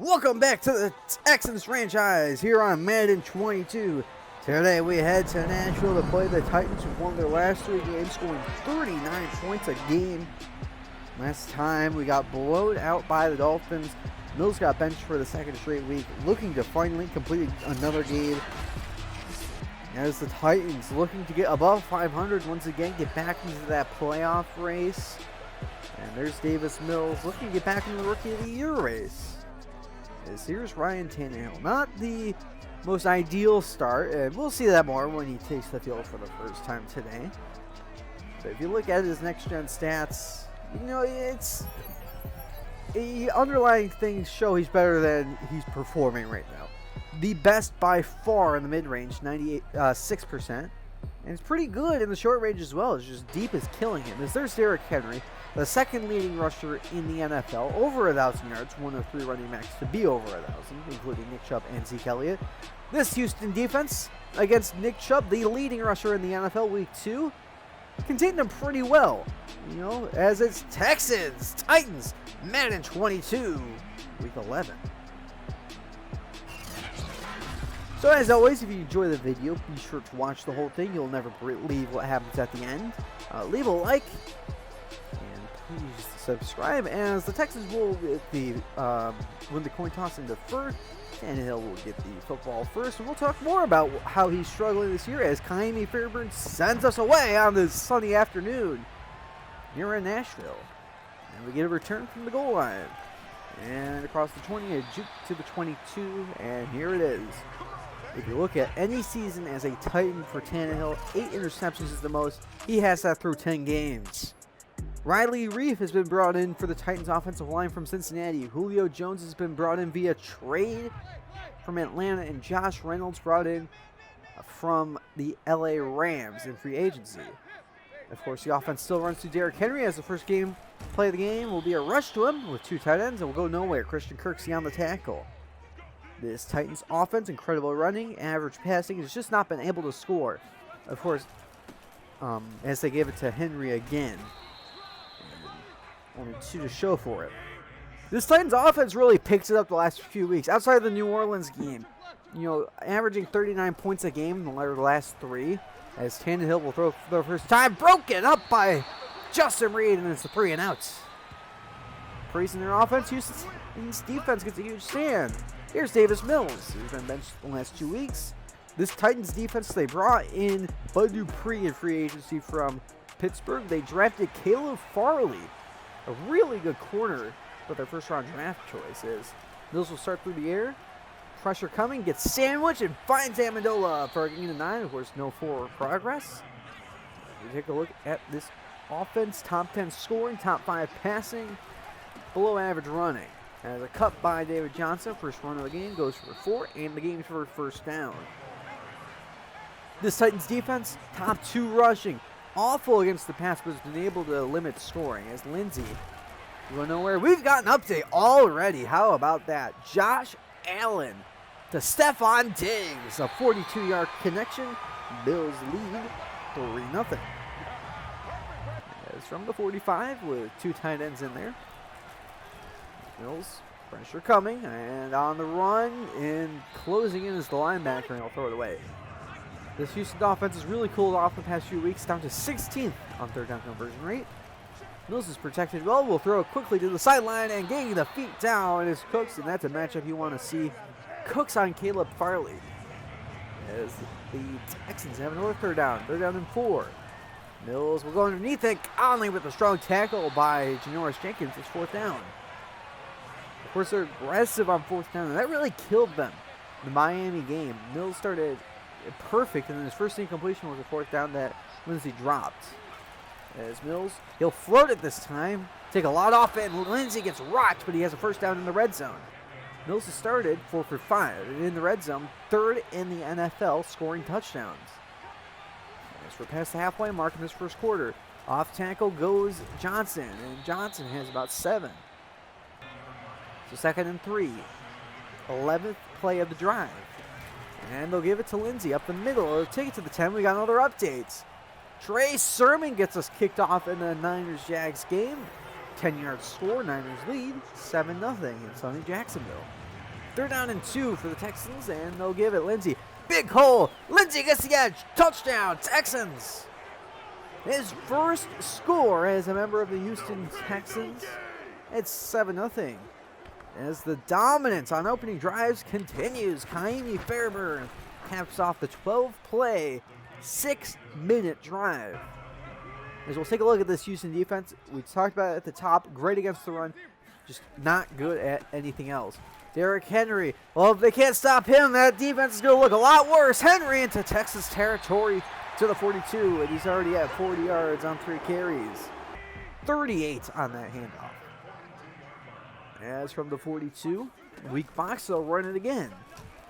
Welcome back to the Texans franchise here on Madden 22. Today we head to Nashville to play the Titans, who won their last 3 games, scoring 39 points a game. Last time we got blown out by the Dolphins. Mills got benched for the second straight week, looking to finally complete another game. As the Titans looking to get above 500 once again, get back into that playoff race. And there's Davis Mills looking to get back into the Rookie of the Year race. Here's Ryan Tannehill. Not the most ideal start, and we'll see that more when he takes the field for the first time today. But if you look at his next-gen stats, you know, the underlying things show he's better than he's performing right now. The best by far in the mid-range, 6%. And it's pretty good in the short range as well. It's just deep is killing him. There's Derrick Henry, the second leading rusher in the NFL, over 1,000 yards, one of 3 running backs to be over 1,000, including Nick Chubb and Zeke Elliott. This Houston defense against Nick Chubb, the leading rusher in the NFL, week 2, contained him pretty well. You know, as it's Texans, Titans, Madden 22, week 11. So as always, if you enjoy the video, be sure to watch the whole thing. You'll never believe what happens at the end. Leave a like. Please subscribe, as the Texans will win the coin toss into first. Tannehill will get the football first, and we'll talk more about how he's struggling this year as Kaimi Fairburn sends us away on this sunny afternoon here in Nashville. And we get a return from the goal line. And across the 20, a juke to the 22, and here it is. If you look at any season as a Titan for Tannehill, 8 interceptions is the most. He has that through 10 games. Riley Reef has been brought in for the Titans offensive line from Cincinnati. Julio Jones has been brought in via trade from Atlanta, and Josh Reynolds brought in from the LA Rams in free agency. Of course, the offense still runs through Derrick Henry, as the first play of the game will be a rush to him with 2 tight ends, and will go nowhere. Christian Kirksey on the tackle. This Titans offense, incredible running, average passing, has just not been able to score. Of course, as they gave it to Henry again. Only 2 to show for it. This Titans offense really picks it up the last few weeks. Outside of the New Orleans game, you know, averaging 39 points a game in the last 3. As Tannehill will throw for the first time, broken up by Justin Reed, and it's a 3 and out. Praising their offense, Houston's defense gets a huge stand. Here's Davis Mills, who's been benched the last 2 weeks. This Titans defense, they brought in Bud Dupree in free agency from Pittsburgh. They drafted Caleb Farley, a really good corner, but their first-round draft choice is. Mills will start through the air. Pressure coming, gets sandwiched, and finds Amendola for a gain of 9. Of course, no forward progress. We take a look at this offense. Top 10 scoring, top 5 passing, below average running. As a cut by David Johnson, first run of the game, goes for 4, and the game's for first down. This Titans defense, top 2 rushing. Awful against the pass, but has been able to limit scoring. As Lindsey will nowhere. We've got an update already. How about that? Josh Allen to Stephon Diggs. A 42-yard connection. Bills lead 3-0. It's from the 45 with 2 tight ends in there. Mills, pressure coming, and on the run, and closing in is the linebacker, and he'll throw it away. This Houston offense has really cooled off the past few weeks, down to 16th on third down conversion rate. Mills is protected well, will throw it quickly to the sideline, and getting the feet down is Cooks, and that's a matchup you want to see. Cooks on Caleb Farley. As the Texans have another third down and 4. Mills will go underneath it, Conley with a strong tackle by Janoris Jenkins. It's 4th down. Of course, they're aggressive on 4th down, and that really killed them in the Miami game. Mills started perfect, and then his first incompletion was a 4th down that Lindsey dropped. As Mills, he'll float it this time, take a lot off it, and Lindsey gets rocked, but he has a first down in the red zone. Mills has started 4 for 5, and in the red zone, 3rd in the NFL scoring touchdowns. As we're past the halfway mark in this first quarter, off tackle goes Johnson, and Johnson has about 7. So 2nd and 3, 11th play of the drive. And they'll give it to Lindsey up the middle. They'll take it to the 10. We got other updates. Trey Sermon gets us kicked off in the Niners-Jags game. 10-yard score, Niners lead, 7-0 in sunny Jacksonville. Third down and 2 for the Texans, and they'll give it Lindsey. Big hole. Lindsey gets the edge. Touchdown, Texans. His first score as a member of the Houston Texans. It's 7-0. As the dominance on opening drives continues, Kaimi Fairburn caps off the 12-play, 6-minute drive. As we'll take a look at this Houston defense, we talked about it at the top, great against the run, just not good at anything else. Derrick Henry, well, if they can't stop him, that defense is going to look a lot worse. Henry into Texas territory to the 42, and he's already at 40 yards on 3 carries. 38 on that handoff. As from the 42, weak box, they'll run it again.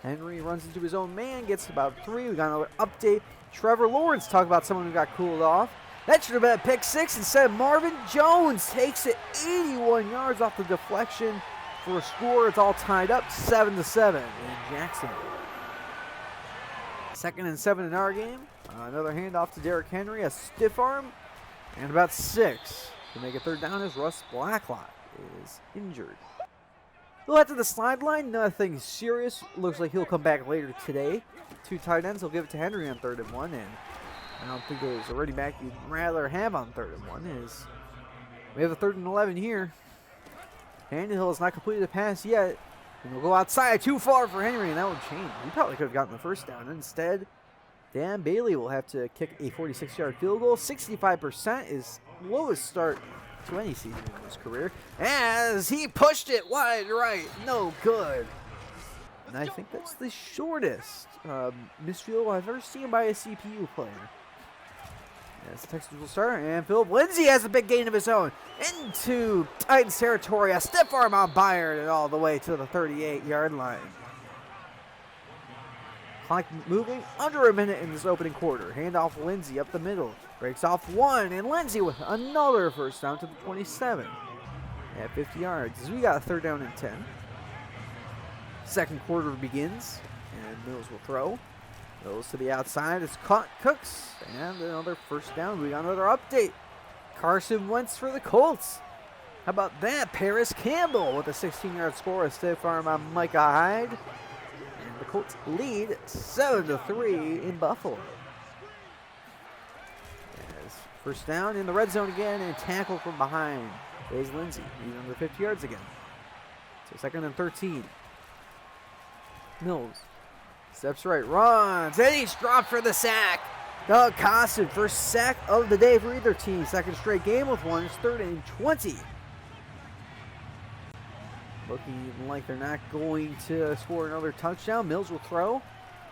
Henry runs into his own man, gets about 3. We got another update. Trevor Lawrence, talk about someone who got cooled off. That should have been a pick 6. Instead, Marvin Jones takes it 81 yards off the deflection for a score. It's all tied up 7-7 in Jacksonville. 2nd and 7 in our game. Another handoff to Derrick Henry, a stiff arm, and about 6 to make a third down as Russ Blacklock is injured. He'll head to the sideline. Nothing serious. Looks like he'll come back later today. 2 tight ends. He'll give it to Henry on 3rd and 1, and I don't think there's a running back you'd rather have on 3rd and 1. Is we have a 3rd and 11 here. Tannehill has not completed the pass yet. And we'll go outside too far for Henry, and that would change. He probably could have gotten the first down. Instead, Dan Bailey will have to kick a 46-yard field goal. 65% is lowest start to any season in his career. As he pushed it wide right. No good. And I think that's the shortest missed field goal I've ever seen by a CPU player. As the Texans will start, and Philip Lindsay has a big gain of his own into Titans territory. A stiff arm on Byard and all the way to the 38-yard line. Clock moving under a minute in this opening quarter. Handoff Lindsay up the middle. Breaks off 1, and Lindsay with another first down to the 27 at 50 yards. As we got a 3rd down and 10. Second quarter begins, and Mills will throw. Goes to the outside. It's caught Cooks. And another first down. We got another update. Carson Wentz for the Colts. How about that? Paris Campbell with a 16-yard score. A stiff arm on Micah Hyde. And the Colts lead 7-3 in Buffalo. As first down in the red zone again. And tackle from behind. There's Lindsay. He's under 50 yards again. So 2nd and 13. Mills. Steps right, runs, and he's dropped for the sack. Doug Costin, first sack of the day for either team. 2nd straight game with 1. It's 3rd and 20. Looking like they're not going to score another touchdown. Mills will throw.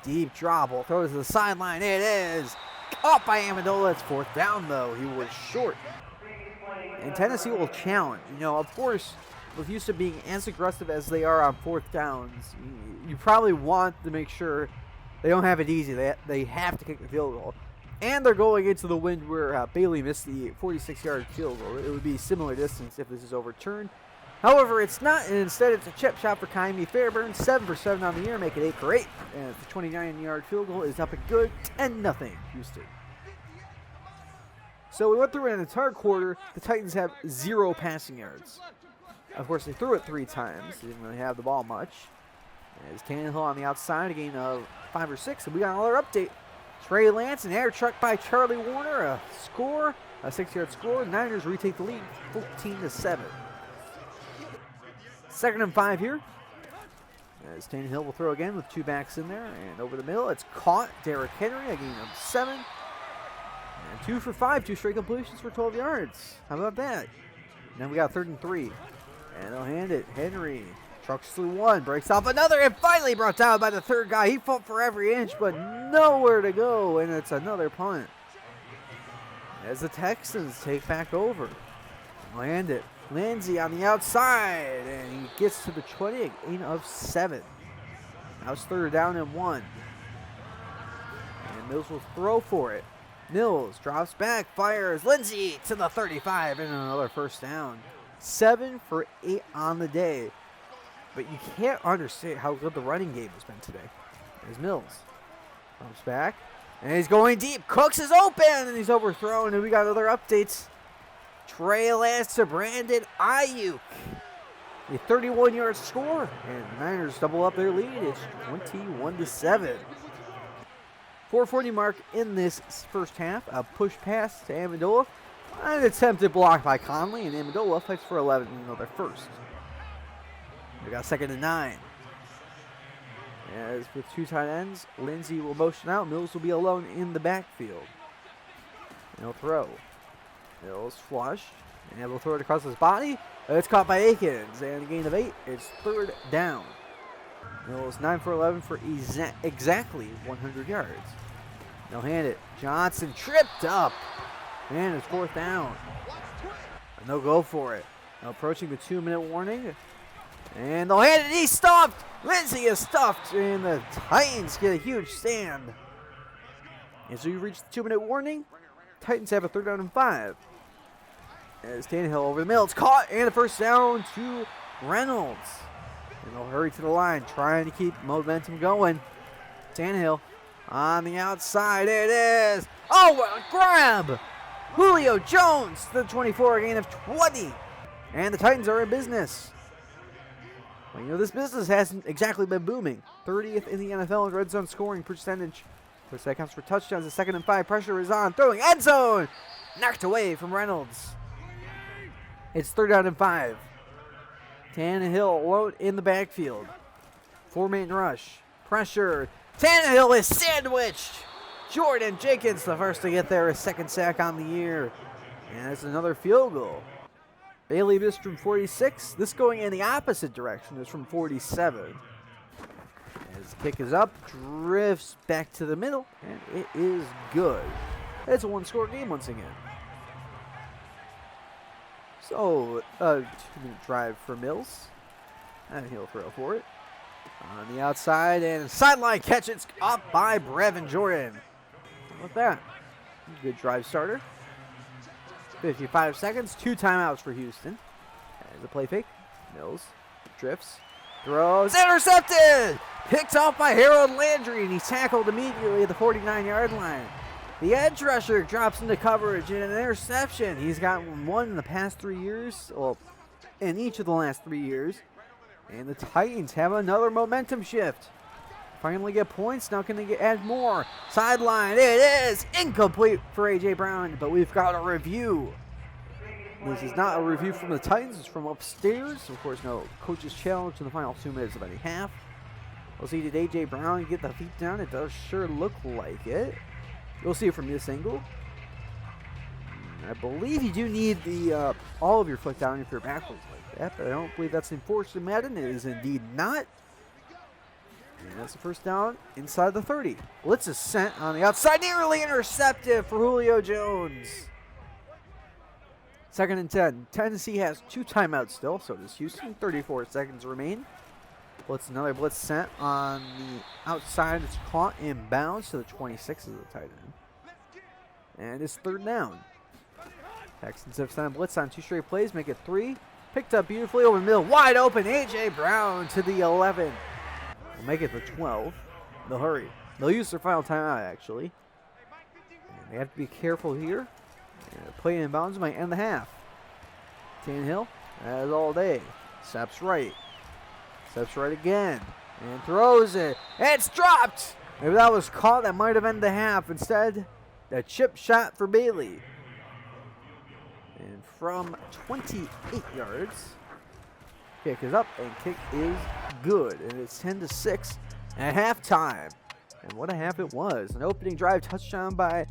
Deep drop, will throw to the sideline. It is caught by Amendola. It's 4th down, though. He was short. And Tennessee will challenge. You know, of course, with Houston being as aggressive as they are on 4th downs, you probably want to make sure they don't have it easy. They have to kick the field goal. And they're going into the wind where Bailey missed the 46-yard field goal. It would be similar distance if this is overturned. However, it's not, and instead it's a chip shot for Kaimi Fairburn. 7 for 7 on the year, make it 8 for 8. And the 29-yard field goal is up and good. 10-0 Houston. So we went through an entire quarter. The Titans have 0 passing yards. Of course, they threw it 3 times. They didn't really have the ball much. As Tannehill on the outside, a gain of 5 or 6. And we got another update. Trey Lance, an air truck by Charlie Warner. A score, a 6-yard score. Niners retake the lead, 14-7. 2nd and 5 here. As Tannehill will throw again with 2 backs in there. And over the middle, it's caught. Derrick Henry, a gain of 7. And 2 for 5, 2 straight completions for 12 yards. How about that? Now we got 3rd and 3. And they'll hand it. Henry trucks through 1, breaks off another, and finally brought down by the 3rd guy. He fought for every inch, but nowhere to go, and it's another punt. As the Texans take back over. Land it. Lindsay on the outside, and he gets to the 20, a gain of 7. Now it's 3rd down and 1. And Mills will throw for it. Mills drops back, fires. Lindsay to the 35, and another first down. 7 for 8 on the day. But you can't understand how good the running game has been today. There's Mills. Comes back. And he's going deep. Cooks is open. And he's overthrown. And we got other updates. Trey Lance to Brandon Ayuk. a 31-yard score, and the Niners double up their lead. It's 21-7. 4:40 mark in this first half. A push pass to Amendola. An attempted block by Conley, and Amendola fights for 11 and another first. We got 2nd and 9. As with two tight ends, Lindsey will motion out. Mills will be alone in the backfield. And he'll throw. Mills flush, and will throw it across his body. It's caught by Akins, and a gain of 8. It's 3rd down. Mills 9 for 11 for exactly 100 yards. They'll hand it. Johnson tripped up, and it's 4th down. And they'll go for it. Now approaching the 2-minute warning, and they'll hand it. He's stuffed. Lindsey is stuffed, and the Titans get a huge stand. As we reach the 2-minute warning, Titans have a 3rd down and 5. As Tannehill over the middle, it's caught, and a 1st down to Reynolds. And they'll hurry to the line, trying to keep momentum going. Tannehill on the outside, it is. Oh, what a grab! Julio Jones, the 24, gain of 20. And the Titans are in business. Well, you know, this business hasn't exactly been booming. 30th in the NFL in red zone scoring percentage. First that counts for touchdowns. The 2nd and 5. Pressure is on. Throwing end zone. Knocked away from Reynolds. It's 3rd down and 5. Tannehill alone in the backfield. 4-man rush. Pressure. Tannehill is sandwiched. Jordan Jenkins, the first to get there. His 2nd sack on the year. And it's another field goal. Bailey missed from 46. This going in the opposite direction is from 47. As the kick is up, drifts back to the middle, and it is good. It's a 1-score game once again. So, a 2-minute drive for Mills. And he'll throw for it. On the outside, and sideline catch. It's up by Brevin Jordan. How about that? Good drive starter. 55 seconds, 2 timeouts for Houston. As a play fake, Mills drifts, throws, intercepted! Picked off by Harold Landry, and he's tackled immediately at the 49-yard line. The edge rusher drops into coverage and an interception. He's gotten one in the past 3 years, well, in each of the last 3 years. And the Titans have another momentum shift. Finally get points, now can they add more? Sideline, it is incomplete for A.J. Brown, but we've got a review. This is not a review from the Titans, it's from upstairs. Of course, no coach's challenge in the final 2 minutes of any half. We'll see, did A.J. Brown get the feet down? It does sure look like it. You'll see it from this angle. I believe you do need the all of your foot down if you're backwards like that, but I don't believe that's enforced in Madden. It is indeed not. And that's the 1st down inside the 30. Blitz is sent on the outside, nearly intercepted for Julio Jones. 2nd and 10. Tennessee has 2 timeouts still, so does Houston. 34 seconds remain. Another blitz sent on the outside. It's caught in bounds to the 26 of the tight end. And it's 3rd down. Texans have sent a blitz on 2 straight plays, make it 3. Picked up beautifully over the middle, wide open. A.J. Brown to the 11. We'll make it the 12. They'll hurry. They'll use their final timeout, actually. And they have to be careful here. Play in bounds might end the half. Tannehill, as all day. Steps right. Steps right again. And throws it. It's dropped! Maybe that was caught. That might have ended the half. Instead, a chip shot for Bailey. And from 28 yards, kick is up, and kick is good. And it's 10-6 at halftime. And what a half it was. An opening drive touchdown by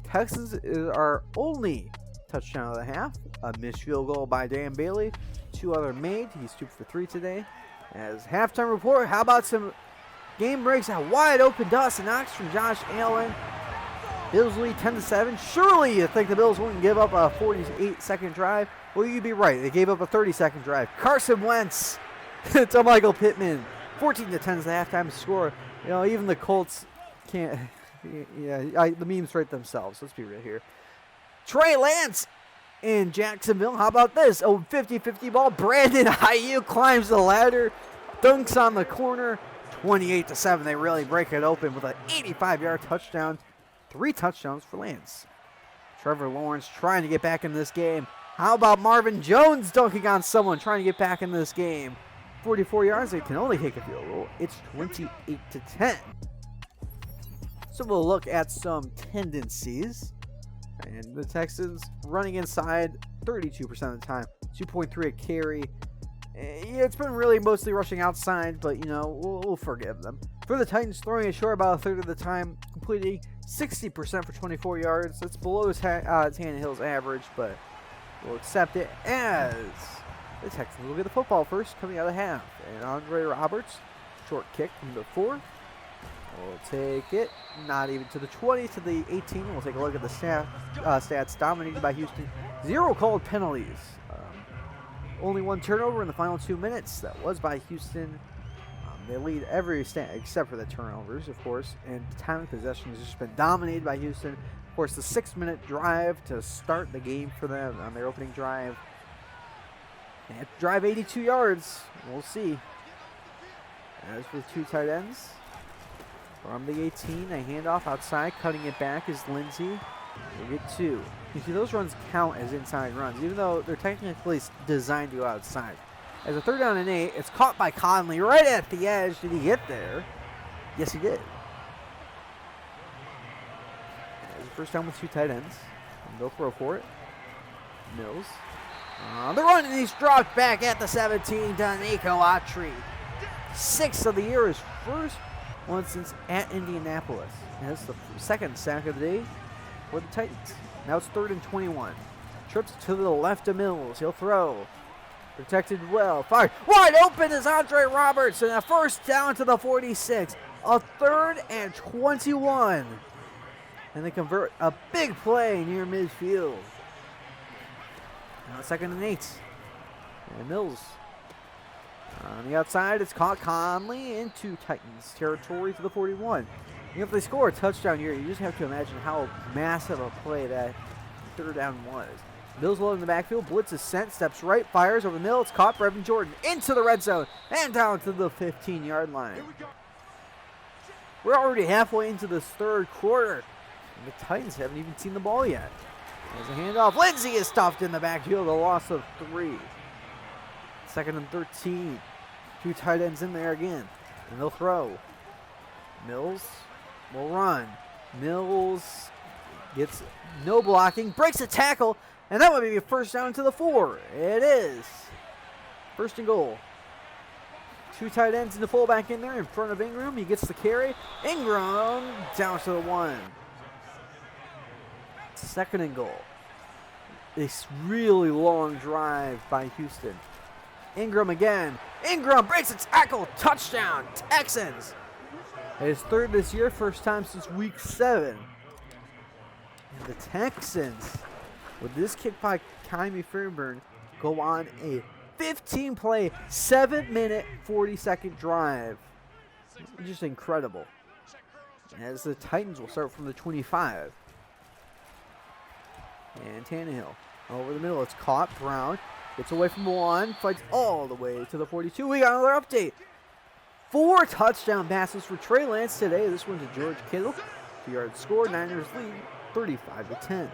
Texans is our only touchdown of the half. A missed field goal by Dan Bailey. 2 other made. He's 2 for 3 today. As halftime report, how about some game breaks at wide open Dawson Knox from Josh Allen. Bills lead 10-7. Surely you think the Bills wouldn't give up a 48-second drive? Well, you'd be right. They gave up a 30-second drive. Carson Wentz to Michael Pittman. 14-10 is the halftime score. You know, even the Colts can't. Yeah, the memes write themselves. Let's be real here. Trey Lance in Jacksonville. How about this? Oh, 50-50 ball. Brandon Ayuk climbs the ladder. Dunks on the corner. 28-7. They really break it open with an 85-yard touchdown. 3 touchdowns for Lance. Trevor Lawrence trying to get back in this game. How about Marvin Jones dunking on someone trying to get back in this game? 44 yards, they can only kick a field goal. It's 28-10. So we'll look at some tendencies. And the Texans running inside 32% of the time. 2.3 a carry. Yeah, it's been really mostly rushing outside, but, we'll forgive them. For the Titans, throwing it short about a third of the time, completing 60% for 24 yards. That's below Tannehill's average, but we'll accept it as the Texans will get the football first coming out of half. And Andre Roberts, short kick from the 4. We'll take it, not even to the 20, to the 18. We'll take a look at the stats dominated by Houston. 0 called penalties. Only 1 turnover in the final 2 minutes. That was by Houston. They lead every stat except for the turnovers, of course. And time of possession has just been dominated by Houston. Of course, the 6-minute drive to start the game for them on their opening drive. They have to drive 82 yards. We'll see. As for the 2 tight ends. From the 18, a handoff outside. Cutting it back is Lindsey. We'll get 2. You see, those runs count as inside runs, even though they're technically designed to go outside. As a 3rd down and 8, it's caught by Conley right at the edge. Did he get there? Yes, he did. As a 1st down with 2 tight ends. And they'll throw for it. Mills. The run, and he's dropped back at the 17. Danico Autry. 6th of the year, his first one since at Indianapolis. And that's the 2nd sack of the day for the Titans. Now it's 3rd and 21. Trips to the left of Mills. He'll throw. Protected well. Fired. Wide open is Andre Roberts. And a 1st down to the 46. A 3rd and 21. And they convert a big play near midfield. Now 2nd and 8. And Mills. On the outside, it's caught Conley into Titans territory to the 41. If they score a touchdown here, you just have to imagine how massive a play that 3rd down was. Mills low in the backfield. Blitz is sent. Steps right. Fires over the middle. It's caught. Brevin Jordan into the red zone and down to the 15-yard line. We're already halfway into this 3rd quarter. And the Titans haven't even seen the ball yet. There's a handoff. Lindsey is stuffed in the backfield. A loss of 3. 2nd and 13. 2 tight ends in there again. And they'll throw. Mills will run. Mills gets no blocking. Breaks a tackle. And that would be a 1st down to the 4. It is. 1st and goal. 2 tight ends and the fullback in there in front of Ingram. He gets the carry. Ingram down to the 1. 2nd and goal. This really long drive by Houston. Ingram again. Ingram breaks a tackle. Touchdown. Texans. His 3rd this year. 1st time since week 7. And the Texans, with this kick by Kymie Fairburn, go on a 15-play, 7-minute, 40-second drive. Just incredible. As the Titans will start from the 25. And Tannehill over the middle. It's caught. Brown gets away from 1. Fights all the way to the 42. We got another update. 4 touchdown passes for Trey Lance today. This one to George Kittle. 2-yard score. Niners lead 35-10.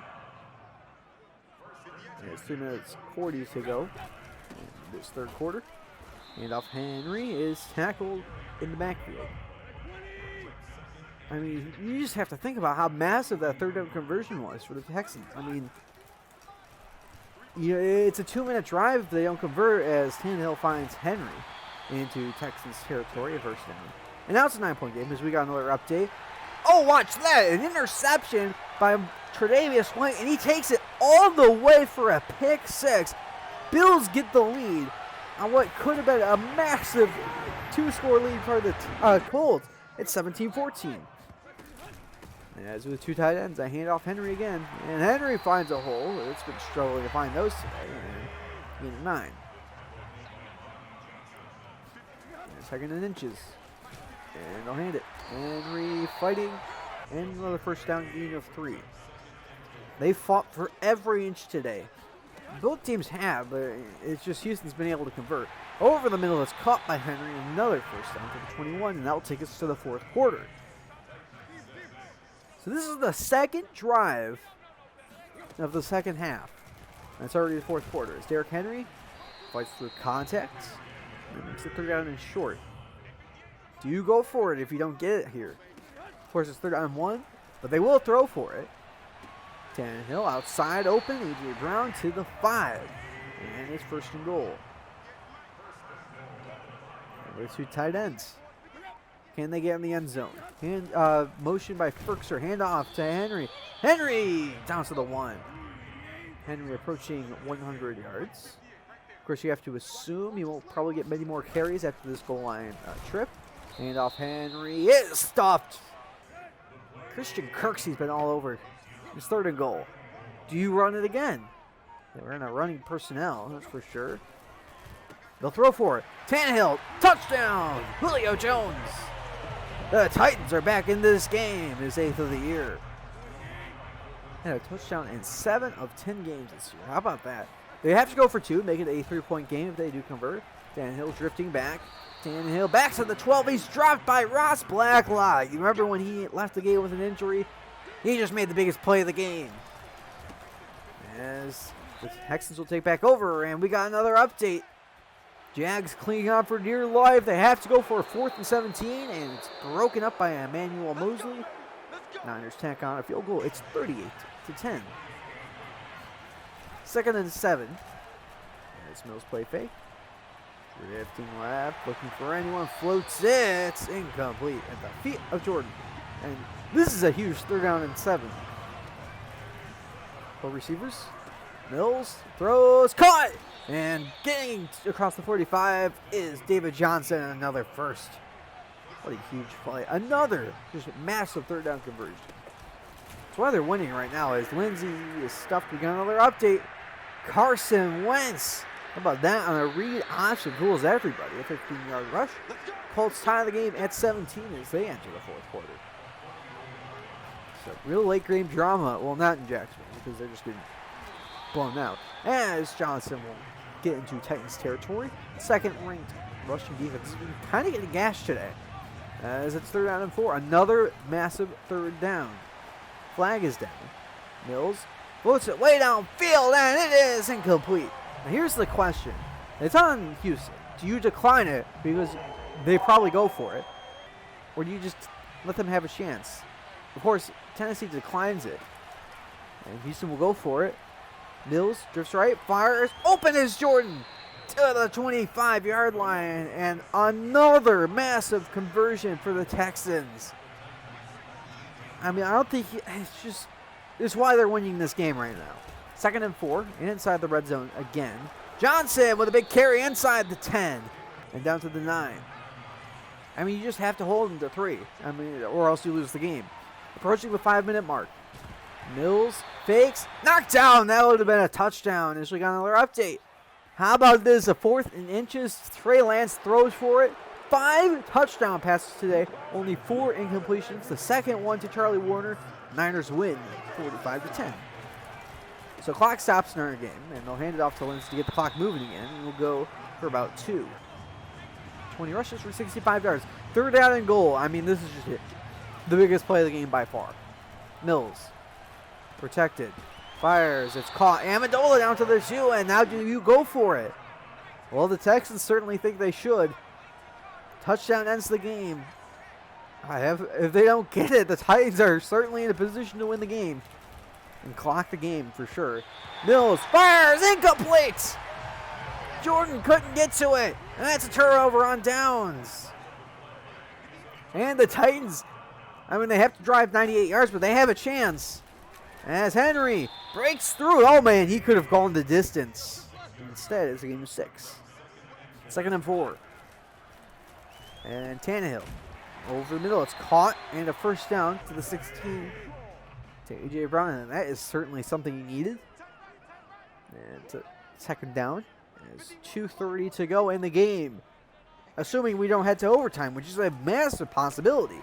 There's 3 minutes 40 to go in this 3rd quarter. Handoff Henry is tackled in the backfield. I mean, you just have to think about how massive that 3rd down conversion was for the Texans. I mean, it's a 2-minute drive if they don't convert, as Tannehill finds Henry into Texans territory, a 1st down. And now it's a 9-point game as we got another update. Oh, watch that. An interception by Tre'Davious White, and he takes it all the way for a pick 6. Bills get the lead on what could have been a massive 2-score lead for the Colts. It's 17-14. And as with 2 tight ends, I hand off Henry again. And Henry finds a hole. It's been struggling to find those today. And in 9. And 2nd and inches. And they'll hand it. Henry fighting. And another 1st down gain of 3. They fought for every inch today. Both teams have, but it's just Houston's been able to convert. Over the middle, it's caught by Henry. Another 1st down to the 21, and that will take us to the 4th quarter. So this is the 2nd drive of the 2nd half. That's already the fourth quarter. As Derrick Henry fights through contact and makes it 3rd down and short. Do you go for it if you don't get it here? Of course, it's 3rd down and 1, but they will throw for it. Tannehill outside open. A.J. Brown to the 5. And it's 1st and goal. And the 2 tight ends. Can they get in the end zone? Motion by Firkser. Hand off to Henry. Henry down to the 1. Henry approaching 100 yards. Of course, you have to assume he won't probably get many more carries after this goal line trip. Hand off Henry is stopped. Christian Kirksey's been all over. It's 3rd and goal. Do you run it again? They're in a running personnel, that's for sure. They'll throw for it. Tannehill, touchdown! Julio Jones. The Titans are back in this game. His 8th of the year. Had a touchdown in 7 of 10 games this year. How about that? They have to go for 2, make it a 3-point game if they do convert. Tannehill drifting back. Tannehill back to the 12. He's dropped by Ross Blacklock. You remember when he left the game with an injury? He just made the biggest play of the game. As the Texans will take back over, and we got another update. Jags clinging on for dear life. They have to go for a 4th and 17, and it's broken up by Emmanuel Mosley. Niners tack on a field goal. It's 38-10. 2nd and 7. As Mills play fake. Drifting left, looking for anyone. Floats it. It's incomplete at the feet of Jordan. And this is a huge 3rd down and 7. 4 receivers. Mills throws, caught! And getting across the 45 is David Johnson, another 1st. What a huge play. Another just massive 3rd down conversion. That's why they're winning right now, as Lindsey is stuffed. We got another update. Carson Wentz. How about that on a read option? Fools everybody. A 15-yard rush. Colts tie the game at 17 as they enter the 4th quarter. So real late game drama. Well, not in Jacksonville because they're just getting blown out. As Johnson will get into Titans territory. 2nd ranked rushing defense. Kind of getting gashed today. As it's 3rd down and 4. Another massive 3rd down. Flag is down. Mills floats it way downfield, and it is incomplete. Now here's the question. It's on Houston. Do you decline it because they probably go for it? Or do you just let them have a chance? Of course, Tennessee declines it. And Houston will go for it. Mills drifts right, fires. Open is Jordan to the 25-yard line. And another massive conversion for the Texans. I mean, I don't think it's why they're winning this game right now. 2nd and 4, inside the red zone again. Johnson with a big carry inside the 10 and down to the 9. I mean, you just have to hold them to 3. I mean, or else you lose the game. Approaching the 5-minute mark. Mills fakes, knocked down. That would have been a touchdown. As we got another update. How about this? A 4th and inches. Trey Lance throws for it. 5 touchdown passes today. Only 4 incompletions. The second one to Charlie Warner. Niners win 45-10. So clock stops in our game, and they'll hand it off to Lindsey to get the clock moving again. And we'll go for about 2. 20 rushes for 65 yards. 3rd down and goal. I mean, this is just the biggest play of the game by far. Mills. Protected. Fires. It's caught. Amendola down to the 2, and now do you go for it? Well, the Texans certainly think they should. Touchdown ends the game. If they don't get it, the Titans are certainly in a position to win the game. And clock the game for sure. Mills fires, incomplete! Jordan couldn't get to it. And that's a turnover on downs. And the Titans, I mean, they have to drive 98 yards, but they have a chance. As Henry breaks through. Oh, man, he could have gone the distance. Instead, it's a game of 6. 2nd and 4. And Tannehill over the middle. It's caught and a 1st down to the 16. To A.J. Brown, and that is certainly something you needed. And to 2nd down. There's 2:30 to go in the game. Assuming we don't head to overtime, which is a massive possibility.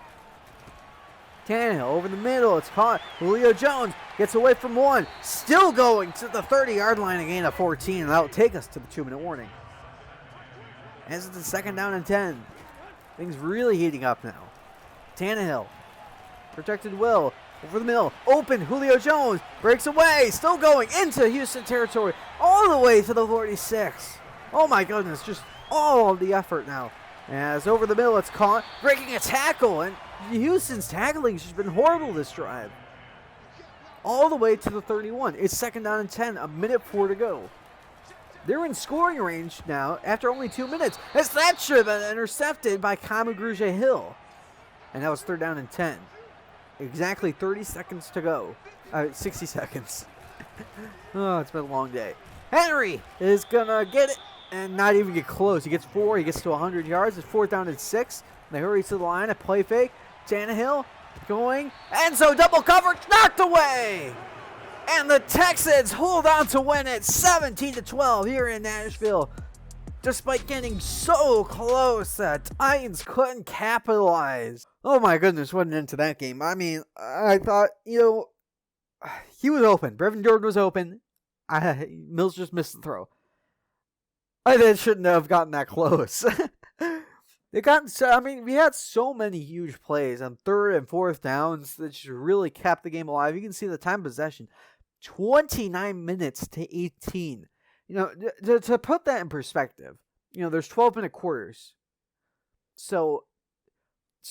Tannehill over the middle. It's caught. Julio Jones gets away from 1. Still going to the 30-yard line, a gain of 14. And that will take us to the 2-minute warning. As it's the 2nd down and 10. Things really heating up now. Tannehill. Protected well. Over the middle, open, Julio Jones breaks away, still going into Houston territory, all the way to the 46. Oh my goodness, just all of the effort now. As over the middle, it's caught, breaking a tackle, and Houston's tackling has just been horrible this drive. All the way to the 31. It's 2nd down and 10, a minute 4 to go. They're in scoring range now after only 2 minutes, as that should have been intercepted by Kamagruja Hill. And that was 3rd down and 10. Exactly 30 seconds to go. 60 seconds. Oh, it's been a long day. Henry is going to get it and not even get close. He gets 4. He gets to 100 yards. It's 4th down and 6. They hurry to the line. A play fake. Tannehill going. Enzo double coverage. Knocked away. And the Texans hold on to win it 17-12 here in Nashville. Despite getting so close, the Titans couldn't capitalize. Oh my goodness, what an end to that game. I mean, I thought, he was open. Brevin Jordan was open. Mills just missed the throw. I shouldn't have gotten that close. We had so many huge plays on 3rd and 4th downs that just really kept the game alive. You can see the time possession, 29 minutes to 18. To put that in perspective, there's 12-minute quarters. So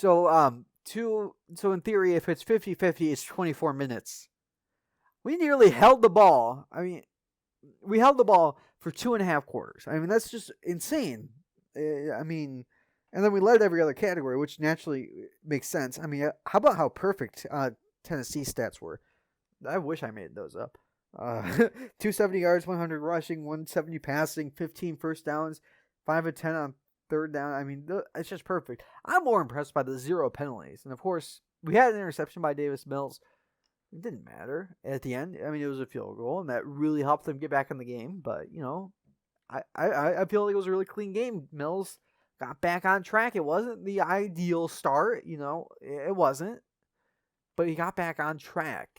in theory, if it's 50-50, it's 24 minutes. We nearly held the ball. We held the ball for 2.5 quarters. That's just insane. And then we led every other category, which naturally makes sense. How about how perfect Tennessee stats were? I wish I made those up. 270 yards, 100 rushing, 170 passing, 15 first downs, 5 of 10 on 3rd down. It's just perfect. I'm more impressed by the 0 penalties. And of course, we had an interception by Davis Mills. It didn't matter at the end. It was a field goal, and that really helped them get back in the game. But, I feel like it was a really clean game. Mills got back on track. It wasn't the ideal start, it wasn't. But he got back on track.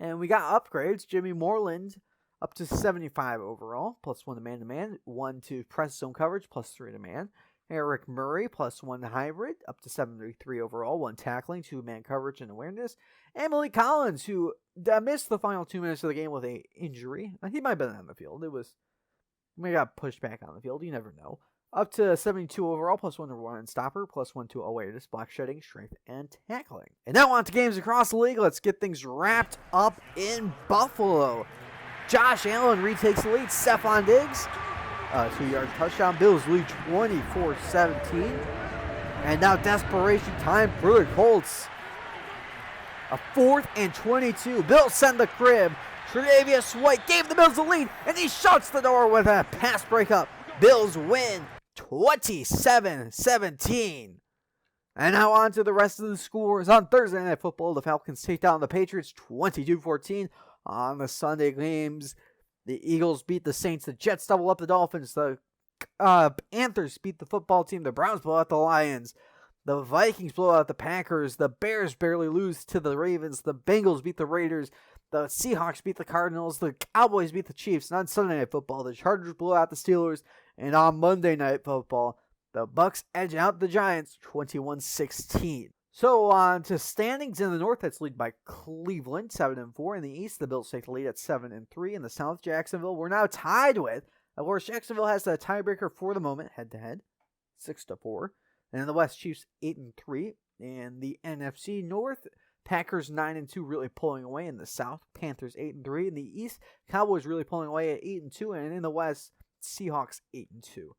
And we got upgrades. Jimmy Moreland up to 75 overall, +1 to man-to-man, 1 to press zone coverage, +3 to man. Eric Murray, +1 to hybrid, up to 73 overall, 1 tackling, 2 man coverage and awareness. And Malik Collins, who missed the final 2 minutes of the game with an injury. He might have been on the field. We got pushed back on the field. You never know. Up to 72 overall, +1 to run and stopper, +1 to awareness, block shedding, strength, and tackling. And now on to games across the league. Let's get things wrapped up in Buffalo. Josh Allen retakes the lead. Stephon Diggs, 2-yard touchdown. Bills lead 24-17. And now desperation time for the Colts. A 4th and 22. Bills send the crib. Tre'Davious White gave the Bills the lead, and he shuts the door with a pass breakup. Bills win 27-17. And now on to the rest of the scores. On Thursday Night Football, the Falcons take down the Patriots 22-14. On the Sunday games, the Eagles beat the Saints. The Jets double up the Dolphins. The Panthers beat the football team. The Browns blow out the Lions. The Vikings blow out the Packers. The Bears barely lose to the Ravens. The Bengals beat the Raiders. The Seahawks beat the Cardinals. The Cowboys beat the Chiefs. And on Sunday Night Football, the Chargers blow out the Steelers. And on Monday Night Football, the Bucs edge out the Giants 21-16. So on to standings in the North. That's lead by Cleveland, 7-4. In the East, the Bills take the lead at 7-3. In the South, Jacksonville, we're now tied with. Of course, Jacksonville has the tiebreaker for the moment, head-to-head, 6-4. And in the West, Chiefs 8-3. In the NFC North, Packers 9-2, really pulling away. In the South, Panthers 8-3. In the East, Cowboys really pulling away at 8-2. And in the West, Seahawks 8-2.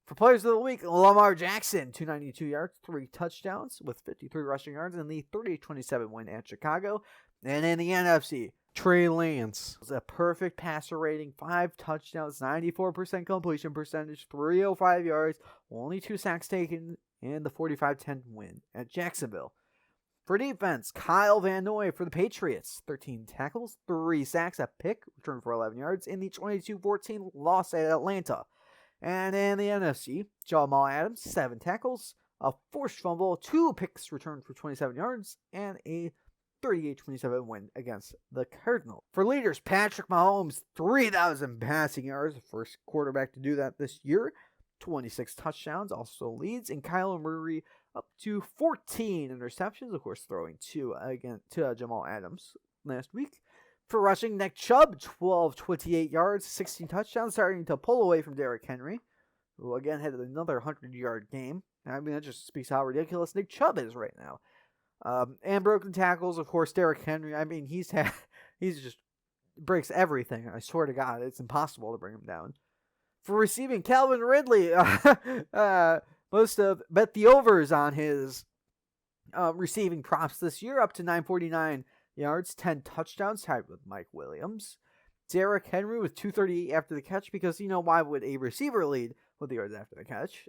For players of the week, Lamar Jackson, 292 yards, 3 touchdowns with 53 rushing yards in the 38-27 win at Chicago. And in the NFC, Trey Lance was a perfect passer rating, 5 touchdowns, 94% completion percentage, 305 yards, only 2 sacks taken in the 45-10 win at Jacksonville. For defense, Kyle Van Noy for the Patriots, 13 tackles, 3 sacks, a pick, returned for 11 yards in the 22-14 loss at Atlanta. And in the NFC, Jamal Adams, 7 tackles, a forced fumble, 2 picks returned for 27 yards, and a 38-27 win against the Cardinals. For leaders, Patrick Mahomes, 3,000 passing yards, the first quarterback to do that this year, 26 touchdowns, also leads, and Kyler Murray, up to 14 interceptions, of course, throwing two again to Jamal Adams last week. For rushing, Nick Chubb, 28 yards, 16 touchdowns, starting to pull away from Derrick Henry, who again had another 100-yard game. I mean, that just speaks how ridiculous Nick Chubb is right now. And broken tackles, of course, Derrick Henry. I mean, he's just breaks everything. I swear to God, it's impossible to bring him down. For receiving, Calvin Ridley, bet the overs on his receiving props this year, up to 949 yards, 10 touchdowns, tied with Mike Williams. Derrick Henry with 238 after the catch, because, why would a receiver lead with the yards after the catch?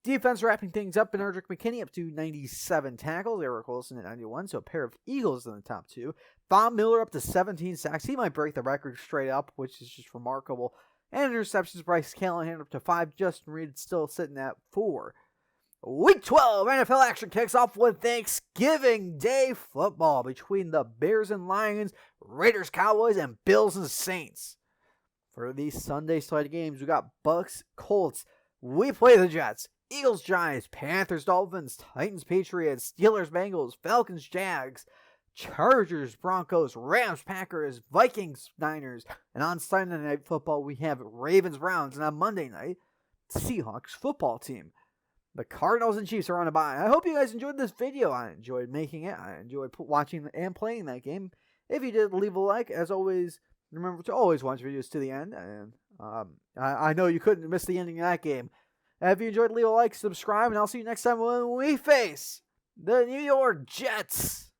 Defense wrapping things up, Benardrick McKinney up to 97 tackles, Eric Wilson at 91, so a pair of Eagles in the top two. Von Miller up to 17 sacks. He might break the record straight up, which is just remarkable. And interceptions, Bryce Callahan up to 5, Justin Reed still sitting at 4. Week 12 NFL action kicks off with Thanksgiving Day football between the Bears and Lions, Raiders, Cowboys, and Bills and Saints. For these Sunday slate games, we got Bucks, Colts. We play the Jets. Eagles, Giants, Panthers, Dolphins, Titans, Patriots, Steelers, Bengals, Falcons, Jags, Chargers, Broncos, Rams, Packers, Vikings, Niners. And on Sunday Night Football, we have Ravens, Browns. And on Monday night, Seahawks football team. The Cardinals and Chiefs are on a bye. I hope you guys enjoyed this video. I enjoyed making it. I enjoyed watching and playing that game. If you did, leave a like. As always, remember to always watch videos to the end. And I know you couldn't miss the ending of that game. If you enjoyed, leave a like, subscribe, and I'll see you next time when we face the New York Jets.